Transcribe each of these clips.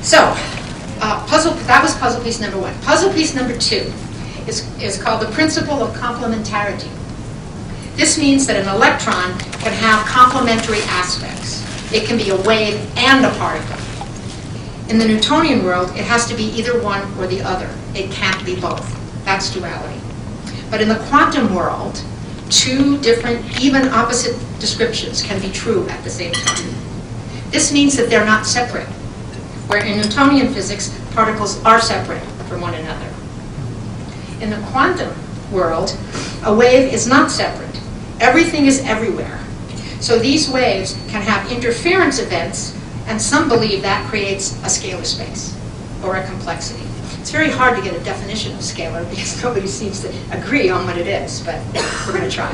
So, that was puzzle piece number 1. Puzzle piece number 2 is called the principle of complementarity. This means that an electron can have complementary aspects. It can be a wave and a particle. In the Newtonian world, it has to be either one or the other. It can't be both. That's duality. But in the quantum world, two different, even opposite descriptions can be true at the same time. This means that they're not separate, where in Newtonian physics, particles are separate from one another. In the quantum world, a wave is not separate. Everything is everywhere. So these waves can have interference events, and some believe that creates a scalar space or a complexity. It's very hard to get a definition of scalar because nobody seems to agree on what it is, but we're going to try.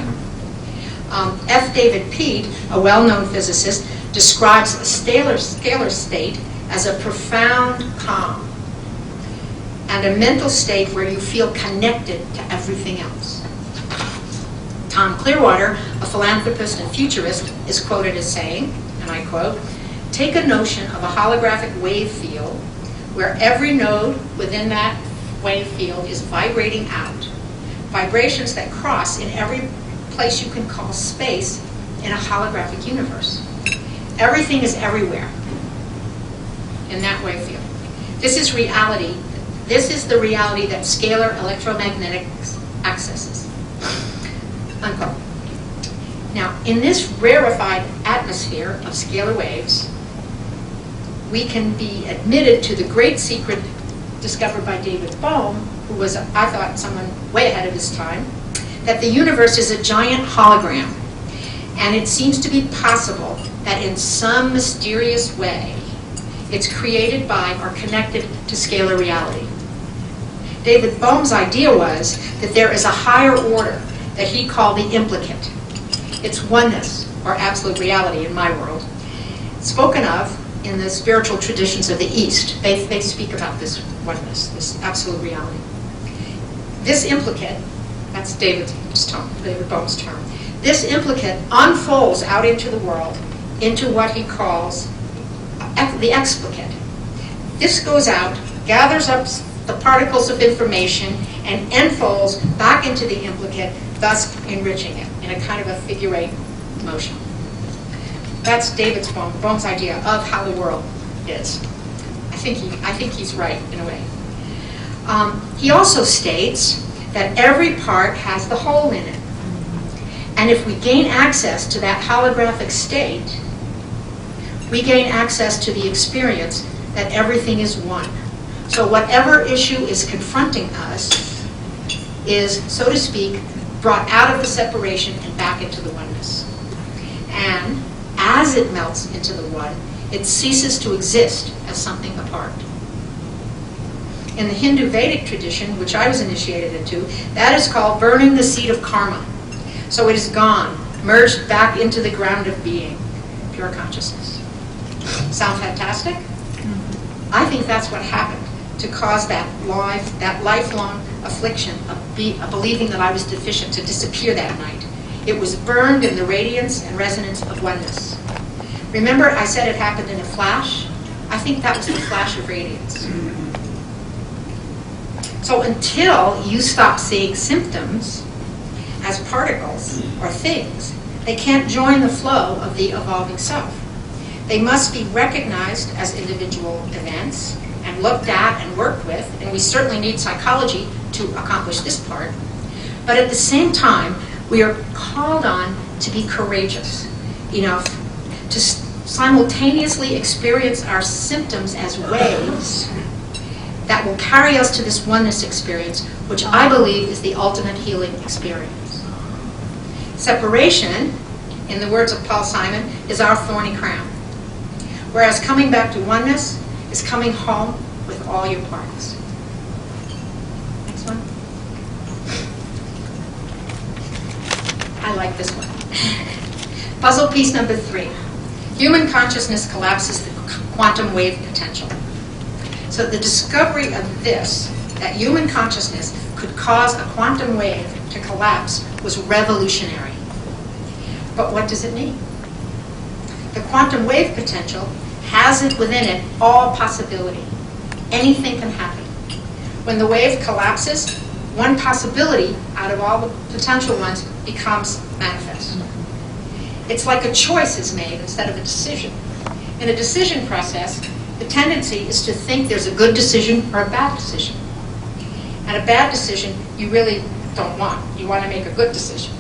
F. David Peat, a well-known physicist, describes a scalar state as a profound calm and a mental state where you feel connected to everything else. Tom Clearwater, a philanthropist and futurist, is quoted as saying, and I quote, "Take a notion of a holographic wave field where every node within that wave field is vibrating out, vibrations that cross in every place you can call space in a holographic universe. Everything is everywhere in that wave field. This is reality. This is the reality that scalar electromagnetics accesses." Unquote. Now, in this rarefied atmosphere of scalar waves, we can be admitted to the great secret discovered by David Bohm, who was, I thought, someone way ahead of his time, that the universe is a giant hologram. And it seems to be possible that in some mysterious way, it's created by or connected to scalar reality. David Bohm's idea was that there is a higher order that he called the implicate. It's oneness, or absolute reality in my world, spoken of in the spiritual traditions of the East. They speak about this oneness, this absolute reality. This implicate, that's David Bohm's term, this implicate unfolds out into the world into what he calls the explicate. This goes out, gathers up the particles of information, and enfolds back into the implicate, thus enriching it in a kind of a figure-8 motion. That's Bohm's idea of how the world is. I think he's right in a way. He also states that every part has the whole in it. And if we gain access to that holographic state, we gain access to the experience that everything is one. So whatever issue is confronting us is, so to speak, brought out of the separation and back into the oneness. And as it melts into the one, it ceases to exist as something apart. In the Hindu Vedic tradition, which I was initiated into, that is called burning the seed of karma. So it is gone, merged back into the ground of being, pure consciousness. Sound fantastic? I think that's what happened to cause that lifelong affliction of believing that I was deficient to disappear that night. It was burned in the radiance and resonance of oneness. Remember I said it happened in a flash? I think that was the flash of radiance. So until you stop seeing symptoms as particles or things, they can't join the flow of the evolving self. They must be recognized as individual events and looked at and worked with, and we certainly need psychology to accomplish this part. But at the same time, we are called on to be courageous enough to simultaneously experience our symptoms as waves that will carry us to this oneness experience, which I believe is the ultimate healing experience. Separation, in the words of Paul Simon, is our thorny crown. Whereas coming back to oneness is coming home with all your parts. Next one. I like this one. Puzzle piece number 3. Human consciousness collapses the quantum wave potential. So the discovery of this, that human consciousness could cause a quantum wave to collapse, was revolutionary. But what does it mean? The quantum wave potential has it within it all possibility. Anything can happen. When the wave collapses, one possibility out of all the potential ones becomes manifest. It's like a choice is made instead of a decision. In a decision process, the tendency is to think there's a good decision or a bad decision. And a bad decision you really don't want. You want to make a good decision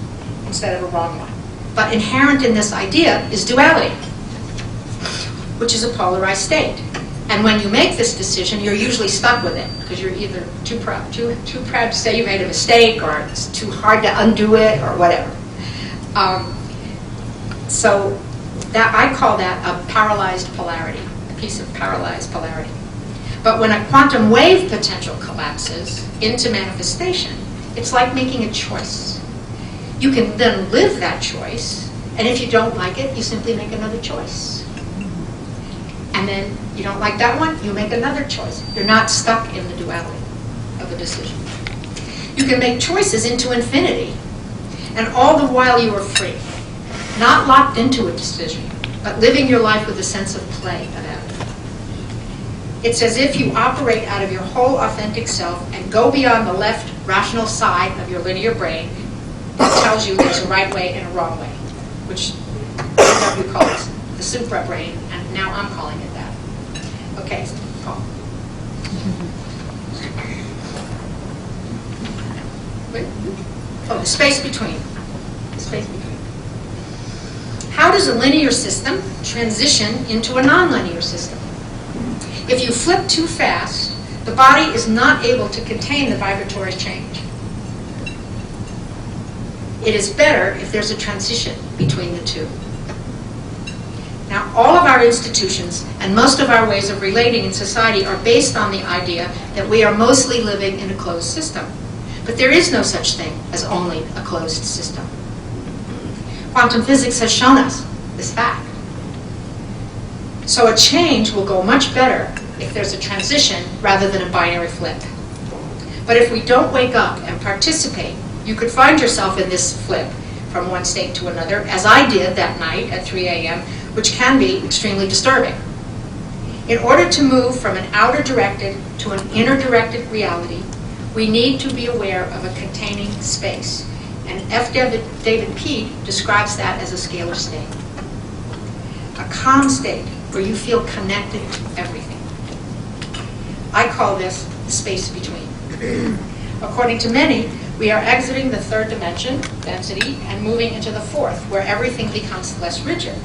instead of a wrong one. But inherent in this idea is duality, which is a polarized state. And when you make this decision, you're usually stuck with it because you're either too proud to say you made a mistake, or it's too hard to undo it, or whatever. So that I call that a paralyzed polarity, a piece of paralyzed polarity. But when a quantum wave potential collapses into manifestation, it's like making a choice. You can then live that choice, and if you don't like it, you simply make another choice. And then you don't like that one, you make another choice. You're not stuck in the duality of a decision. You can make choices into infinity, and all the while you are free. Not locked into a decision, but living your life with a sense of play about it. It's as if you operate out of your whole authentic self and go beyond the left rational side of your linear brain that tells you there's a right way and a wrong way, which W calls the Supra-Brain, and now I'm calling it that. Okay, Paul. Wait. Oh, the space between. The space between. How does a linear system transition into a nonlinear system? If you flip too fast, the body is not able to contain the vibratory change. It is better if there's a transition between the two. Now, all of our institutions and most of our ways of relating in society are based on the idea that we are mostly living in a closed system. But there is no such thing as only a closed system. Quantum physics has shown us this fact. So a change will go much better if there's a transition rather than a binary flip. But if we don't wake up and participate, you could find yourself in this flip from one state to another, as I did that night at 3 a.m., which can be extremely disturbing. In order to move from an outer-directed to an inner-directed reality, we need to be aware of a containing space. And F. David P. describes that as a scalar state. A calm state where you feel connected to everything. I call this the space between. According to many, we are exiting the third dimension, density, and moving into the fourth, where everything becomes less rigid.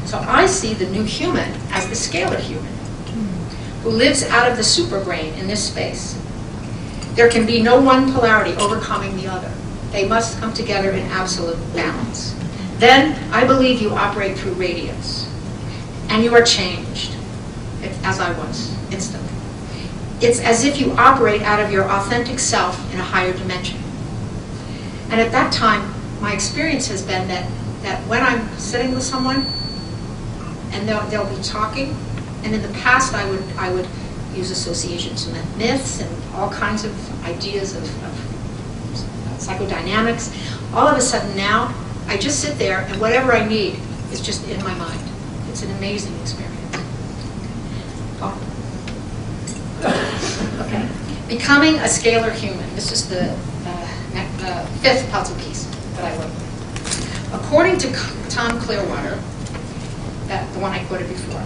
So I see the new human as the scalar human, who lives out of the super-brain in this space. There can be no one polarity overcoming the other. They must come together in absolute balance. Then, I believe you operate through radiance, and you are changed, as I was, instantly. It's as if you operate out of your authentic self in a higher dimension. And at that time, my experience has been that when I'm sitting with someone, and they'll be talking, and in the past I would use associations with myths and all kinds of ideas of psychodynamics. All of a sudden now, I just sit there, and whatever I need is just in my mind. It's an amazing experience. Oh. Okay. Becoming a scalar human. This is the fifth puzzle piece that I work with. According to Tom Clearwater, the one I quoted before,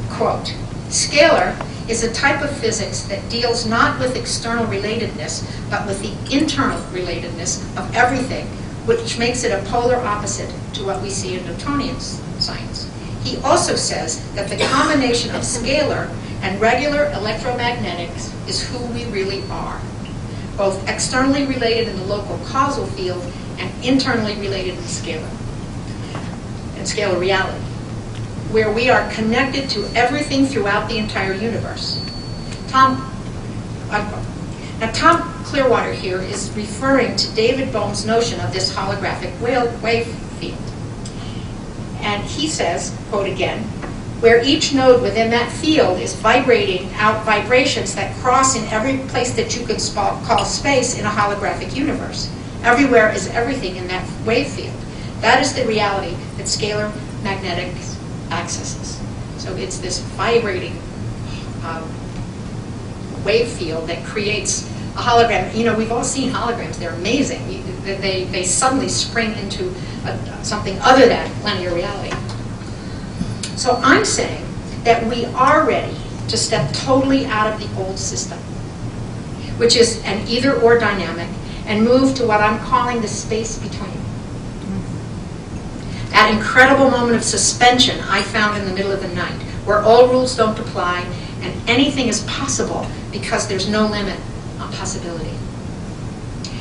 quote, scalar is a type of physics that deals not with external relatedness, but with the internal relatedness of everything, which makes it a polar opposite to what we see in Newtonian science. He also says that the combination of scalar and regular electromagnetics is who we really are, both externally related in the local causal field and internally related in scalar reality, where we are connected to everything throughout the entire universe. Tom Clearwater here is referring to David Bohm's notion of this holographic wave field. And he says, quote again, where each node within that field is vibrating out vibrations that cross in every place that you could call space in a holographic universe. Everywhere is everything in that wave field. That is the reality that scalar magnetics accesses. So it's this vibrating wave field that creates a hologram. You know, we've all seen holograms. They're amazing. They suddenly spring into something other than linear reality. So I'm saying that we are ready to step totally out of the old system, which is an either-or dynamic, and move to what I'm calling the space between. That incredible moment of suspension I found in the middle of the night, where all rules don't apply and anything is possible because there's no limit on possibility.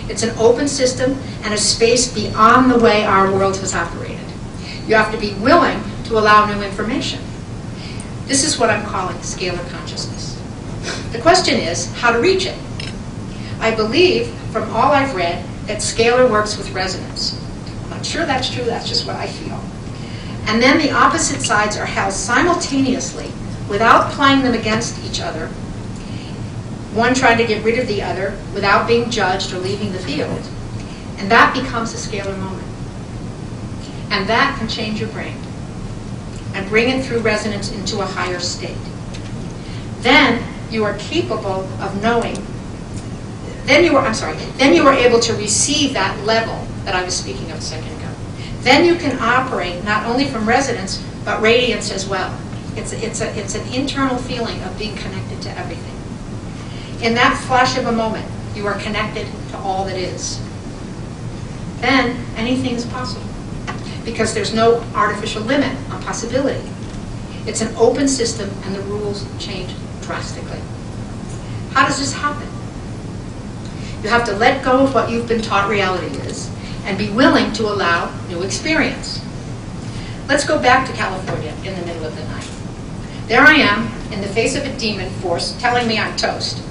It's an open system and a space beyond the way our world has operated. You have to be willing to allow new information. This is what I'm calling scalar consciousness. The question is how to reach it. I believe, from all I've read, that scalar works with resonance. I'm not sure that's true, that's just what I feel. And then the opposite sides are held simultaneously without playing them against each other, one trying to get rid of the other without being judged or leaving the field. And that becomes a scalar moment. And that can change your brain and bring it through resonance into a higher state. Then you are capable of knowing, then you are able to receive that level that I was speaking of a second ago. Then you can operate not only from resonance, but radiance as well. It's an internal feeling of being connected to everything. In that flash of a moment, you are connected to all that is. Then anything is possible, because there's no artificial limit on possibility. It's an open system and the rules change drastically. How does this happen? You have to let go of what you've been taught reality is and be willing to allow new experience. Let's go back to California in the middle of the night. There I am in the face of a demon force telling me I'm toast.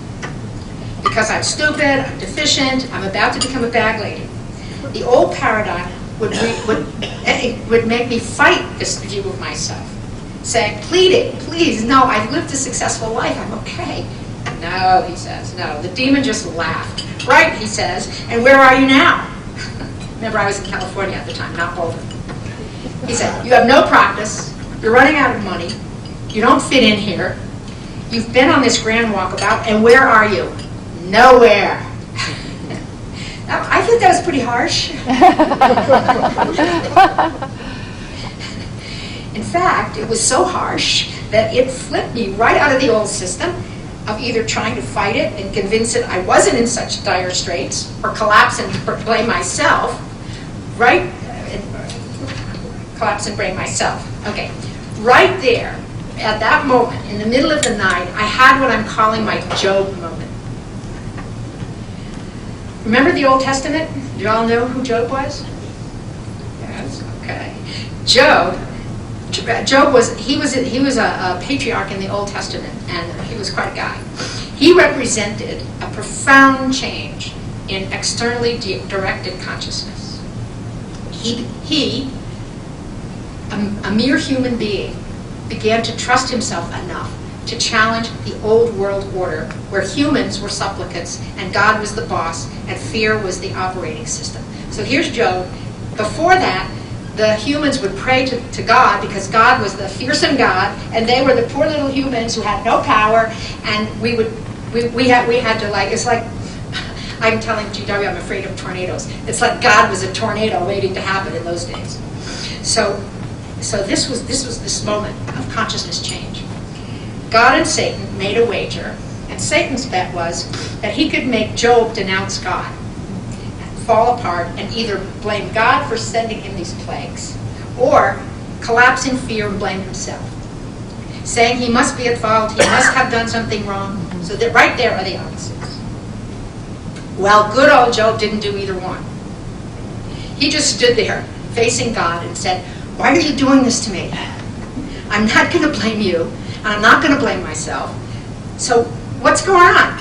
Because I'm stupid, I'm deficient, I'm about to become a bag lady. The old paradigm would make me fight this view of myself, saying, pleading, please, no, I've lived a successful life, I'm okay. No, he says, no, the demon just laughed. Right, he says, and where are you now? Remember, I was in California at the time, not Boulder. He said, you have no practice, you're running out of money, you don't fit in here, you've been on this grand walkabout, and where are you? Nowhere. Now, I think that was pretty harsh. In fact, it was so harsh that it flipped me right out of the old system of either trying to fight it and convince it I wasn't in such dire straits, or collapse and blame myself, right? Collapse and blame myself. Okay, right there, at that moment, in the middle of the night, I had what I'm calling my Job moment. Remember the Old Testament? Do you all know who Job was? Yes, okay. Job was a patriarch in the Old Testament, and he was quite a guy. He represented a profound change in externally directed consciousness. He, a mere human being, began to trust himself enough to challenge the old world order, where humans were supplicants and God was the boss and fear was the operating system. So here's Job. Before that, the humans would pray to God because God was the fearsome God, and they were the poor little humans who had no power, and we had to, like, it's like, I'm telling GW I'm afraid of tornadoes. It's like God was a tornado waiting to happen in those days. So this was this moment of consciousness change. God and Satan made a wager, and Satan's bet was that he could make Job denounce God, fall apart, and either blame God for sending him these plagues, or collapse in fear and blame himself, saying he must be at fault, he must have done something wrong. So that right there are the opposites. Well, good old Job didn't do either one. He just stood there facing God and said, why are you doing this to me? I'm not going to blame you, and I'm not going to blame myself. So what's going on?